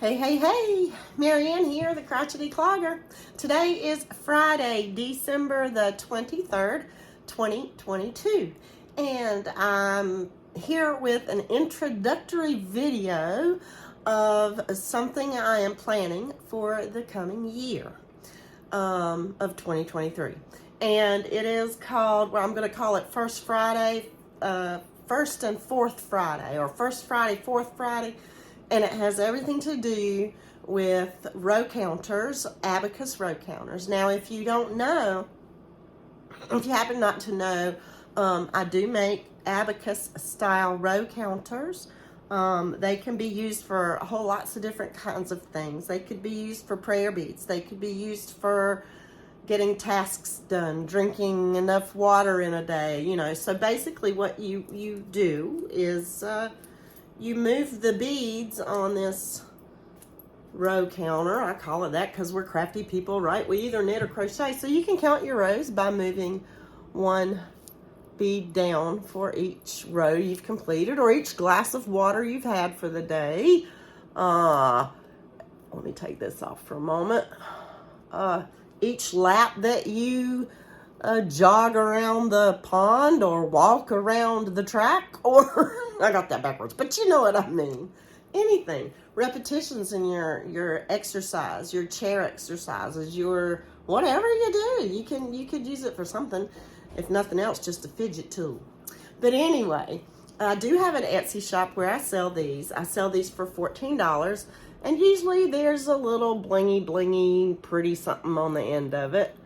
Hey, hey, hey, Marieanne here, the Crochety Clogger. Today is Friday, December the 23rd, 2022. And I'm here with an introductory video of something I am planning for the coming year of 2023. And it is called, well, I'm going to call it First Friday, First and Fourth Friday, or First Friday, Fourth Friday. And it has everything to do with row counters, Abacus row counters. Now, if you don't know, if you happen not to know, I do make Abacus style row counters. They can be used for a whole lots of different kinds of things. They could be used for prayer beads. They could be used for getting tasks done, drinking enough water in a day, you know. So basically what you do is you move the beads on this row counter. I call it that because we're crafty people, right? We either knit or crochet. So you can count your rows by moving one bead down for each row you've completed or each glass of water you've had for the day. Let me take this off for a moment. Each lap that you jog around the pond or walk around the track, or I got that backwards, but you know what I mean. Anything. Repetitions in your exercise, your chair exercises, your whatever you do. You could use it for something, if nothing else, just a fidget tool. But anyway, I do have an Etsy shop where I sell these. I sell these for $14, and usually there's a little blingy pretty something on the end of it.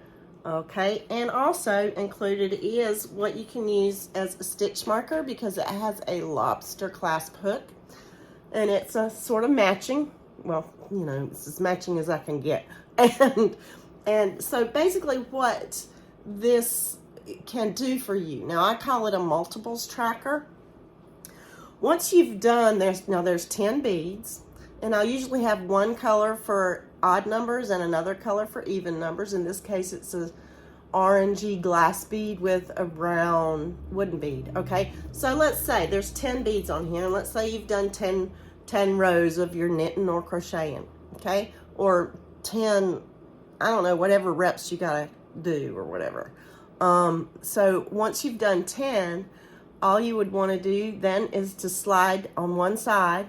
Okay, and also included is what you can use as a stitch marker because it has a lobster clasp hook, and it's a sort of matching. Well, you know, it's as matching as I can get. And so basically what this can do for you. Now I call it a multiples tracker. Once you've done, there's 10 beads, and I usually have one color for odd numbers and another color for even numbers. In this case, it's a orangey glass bead with a brown wooden bead. Okay, so let's say there's 10 beads on here, and let's say you've done 10 rows of your knitting or crocheting, okay, or 10, I don't know, whatever reps you gotta do or whatever. So once you've done 10, all you would want to do then is to slide on one side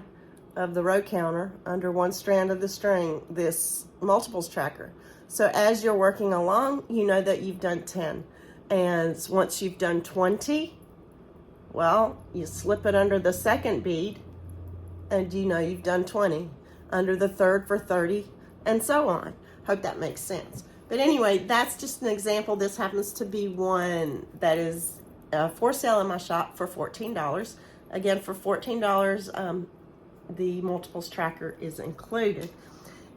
of the row counter under one strand of the string this multiples tracker. So as you're working along, you know that you've done 10. And once you've done 20, well, you slip it under the second bead and you know you've done 20. Under the third for 30, and so on. Hope that makes sense. But anyway, that's just an example. This happens to be one that is for sale in my shop for $14. Again, for $14, the multiples tracker is included.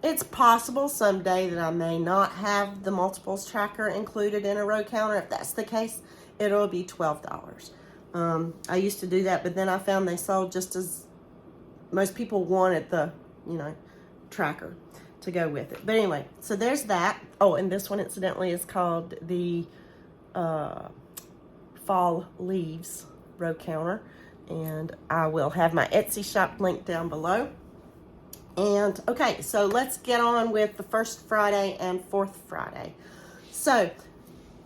It's possible someday that I may not have the multiples tracker included in a row counter. If that's the case, it'll be $12. I used to do that, but then I found they sold just as most people wanted the, you know, tracker to go with it. But anyway, so there's that. Oh, and this one incidentally is called the Fall Leaves row counter. And I will have my Etsy shop linked down below. And okay, so let's get on with the First Friday and Fourth Friday. So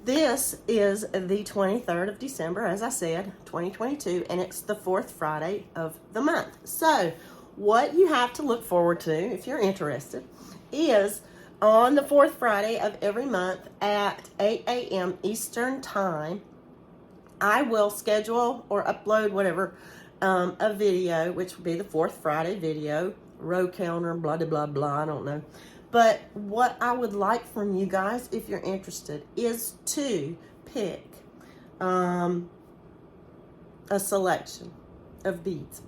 this is the 23rd of December, as I said, 2022, and it's the fourth Friday of the month. So what you have to look forward to, if you're interested, is on the fourth Friday of every month at 8 a.m. Eastern Time, I will schedule or upload whatever, a video, which will be the fourth Friday video, row counter, blah, blah, blah, blah, I don't know. But what I would like from you guys, if you're interested, is to pick a selection of beads.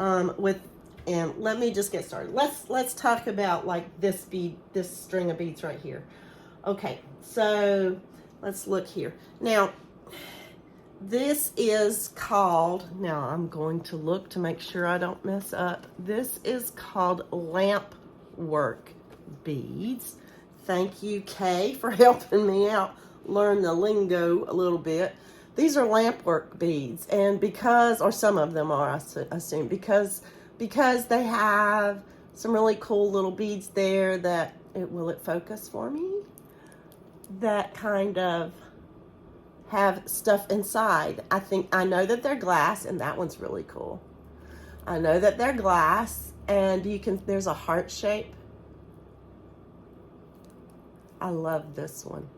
And let me just get started. Let's talk about like this bead, this string of beads right here. Okay, so let's look here. Now, this is called, now I'm going to look to make sure I don't mess up. This is called lamp work beads. Thank you, Kay, for helping me out learn the lingo a little bit. These are lamp work beads, and because, or some of them are, I assume, because they have some really cool little beads there that, will it focus for me? That kind of have stuff inside. I know that they're glass, and that one's really cool. I know that they're glass, and there's a heart shape. I love this one.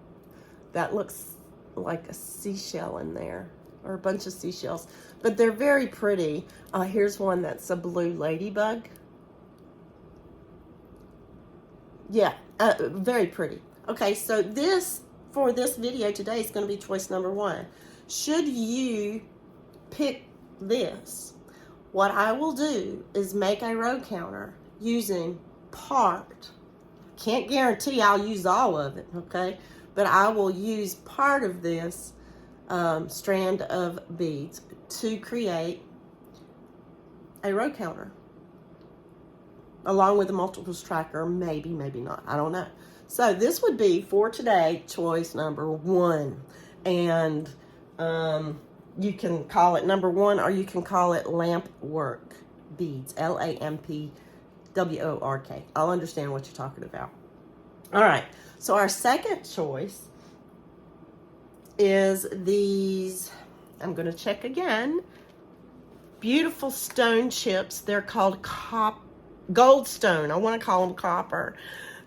That looks like a seashell in there, or a bunch of seashells, but they're very pretty. Here's one that's a blue ladybug. Yeah, very pretty. Okay, so for this video today is going to be choice number 1. Should you pick this, what I will do is make a row counter using part. Can't guarantee I'll use all of it, okay? But I will use part of this strand of beads to create a row counter, along with a multiples tracker, maybe not, I don't know. So this would be, for today, choice number 1. And you can call it number 1, or you can call it lamp work beads, LAMPWORK. I'll understand what you're talking about. All right, so our second choice is these, I'm going to check again, beautiful stone chips. They're called goldstone. I want to call them copper.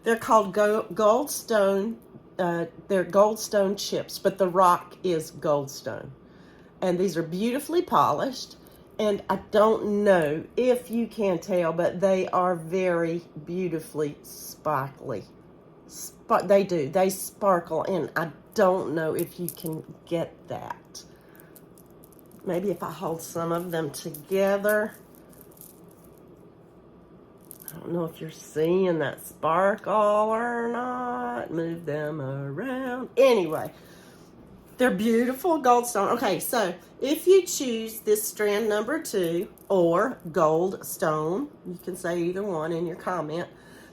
They're called goldstone. They're goldstone chips, but the rock is goldstone. And these are beautifully polished. And I don't know if you can tell, but they are very beautifully sparkly. They sparkle, and I don't know if you can get that. Maybe if I hold some of them together. I don't know if you're seeing that sparkle or not. Move them around. Anyway, they're beautiful goldstone. Okay, so if you choose this strand number 2 or goldstone, you can say either one in your comment,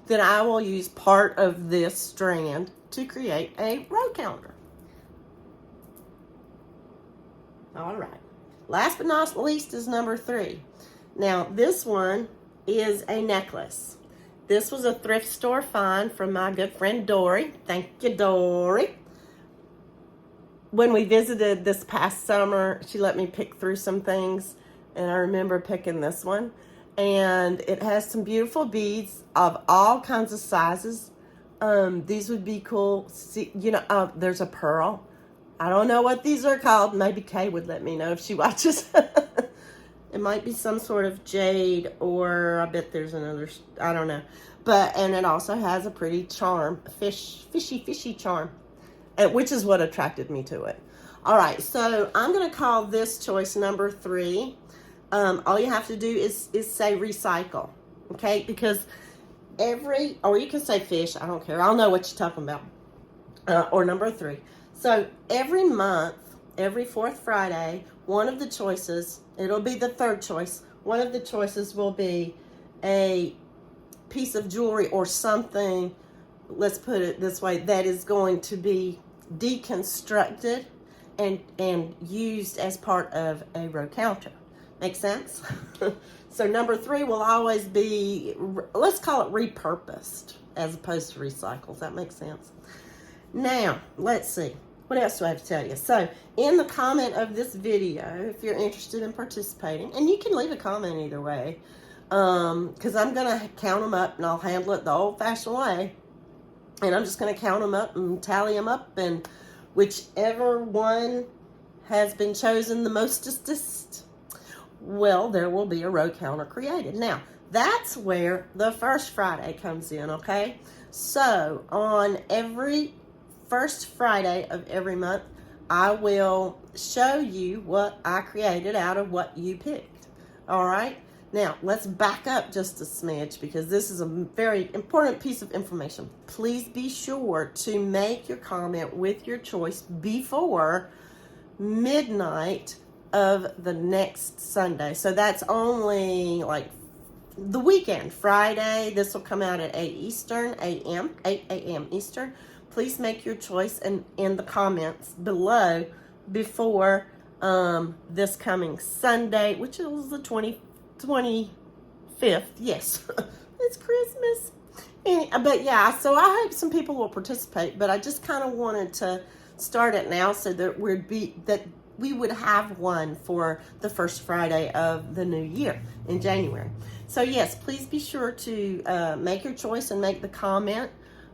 then I will use part of this strand to create a row counter. All right. Last but not least is number 3. Now, this one is a necklace. This was a thrift store find from my good friend Dory. Thank you, Dory. When we visited this past summer, she let me pick through some things, and I remember picking this one. And it has some beautiful beads of all kinds of sizes. These would be cool. See, there's a pearl. I don't know what these are called. Maybe Kay would let me know if she watches. It might be some sort of jade, or I bet there's another, I don't know. And it also has a pretty charm, fishy charm, which is what attracted me to it. All right, so I'm going to call this choice number 3. All you have to do is say recycle, okay? Because or you can say fish, I don't care. I'll know what you're talking about. Or number 3. So every month, every 4th Friday, one of the choices, it'll be the 3rd choice, one of the choices will be a piece of jewelry or something, let's put it this way, that is going to be deconstructed and used as part of a row counter. Make sense? So number 3 will always be, let's call it repurposed as opposed to recycled. Does that make sense? Now, let's see. What else do I have to tell you? So, in the comment of this video, if you're interested in participating, and you can leave a comment either way, because I'm going to count them up, and I'll handle it the old-fashioned way, and I'm just going to count them up and tally them up, and whichever one has been chosen the mostest, well, there will be a row counter created. Now, that's where the 1st Friday comes in, okay? So, on every 1st Friday of every month, I will show you what I created out of what you picked. All right? Now, let's back up just a smidge, because this is a very important piece of information. Please be sure to make your comment with your choice before midnight of the next Sunday. So that's only like the weekend. Friday, this will come out at 8 a.m. Eastern. Please make your choice in the comments below before this coming Sunday, which is the 25th 5th. Yes, it's Christmas. But yeah, so I hope some people will participate, but I just kind of wanted to start it now so that we would have one for the first Friday of the new year in January. So yes, please be sure to make your choice and make the comment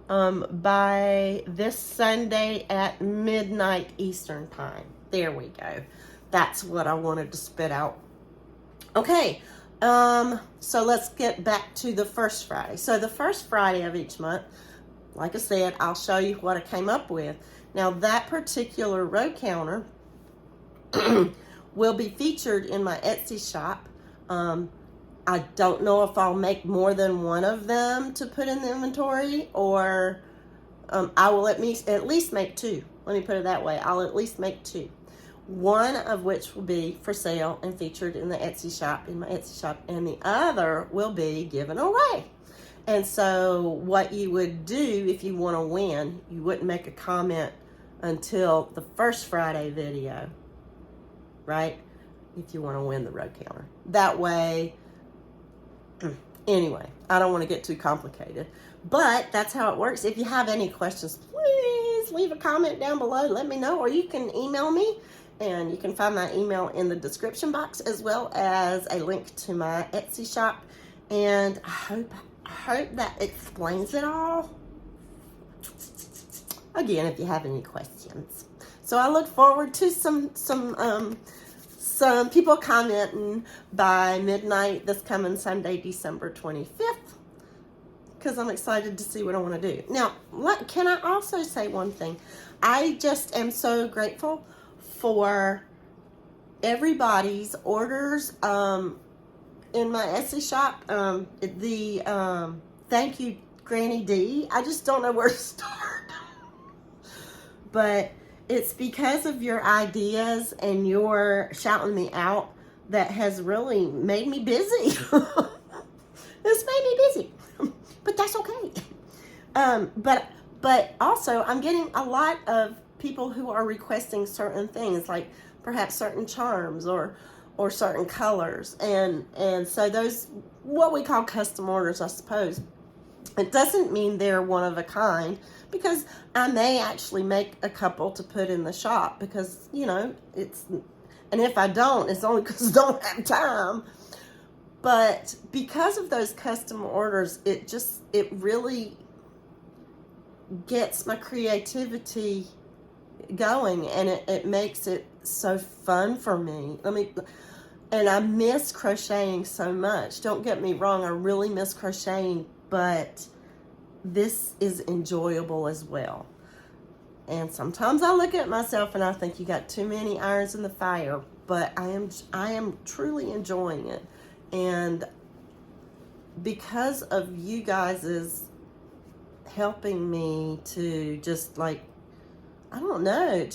by this Sunday at midnight Eastern time. There we go. That's what I wanted to spit out. Okay, so let's get back to the first Friday. So the first Friday of each month, like I said, I'll show you what I came up with. Now that particular row counter will be featured in my Etsy shop. I don't know if I'll make more than one of them to put in the inventory, or I will at least make 2. Let me put it that way. I'll at least make 2. One of which will be for sale and featured in the Etsy shop, in my Etsy shop, and the other will be given away. And so what you would do if you want to win, you wouldn't make a comment until the first Friday video, right? If you want to win the row counter. That way, anyway, I don't want to get too complicated, but that's how it works. If you have any questions, please leave a comment down below. Let me know, or you can email me, and you can find my email in the description box, as well as a link to my Etsy shop. And I hope that explains it all. Again, if you have any questions. So I look forward to some people commenting by midnight this coming Sunday, December 25th, because I'm excited to see what I want to do. Now, can I also say one thing? I just am so grateful for everybody's orders in my Etsy shop. Thank you, Granny D. I just don't know where to start. But it's because of your ideas and your shouting me out that has really made me busy. It's made me busy, but that's okay. But also I'm getting a lot of people who are requesting certain things, like perhaps certain charms or certain colors, and so those, what we call custom orders, I suppose. It doesn't mean they're one of a kind, because I may actually make a couple to put in the shop, because, you know, and if I don't, it's only because I don't have time. But because of those custom orders, it really gets my creativity going, and it makes it so fun for me. And I miss crocheting so much. Don't get me wrong, I really miss crocheting, but this is enjoyable as well. And sometimes I look at myself and I think you got too many irons in the fire, but I am truly enjoying it. And because of you guys' helping me to just, like, I don't know,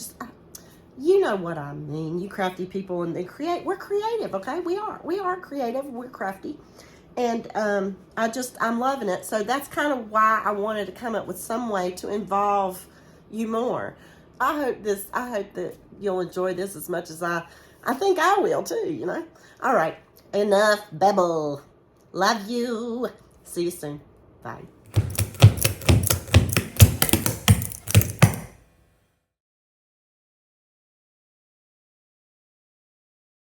you know what I mean, you crafty people, and we're creative, okay? We are creative, we're crafty. And I'm loving it. So that's kind of why I wanted to come up with some way to involve you more. I hope that you'll enjoy this as much as I think I will too, you know. All right, enough babble. Love you. See you soon. Bye.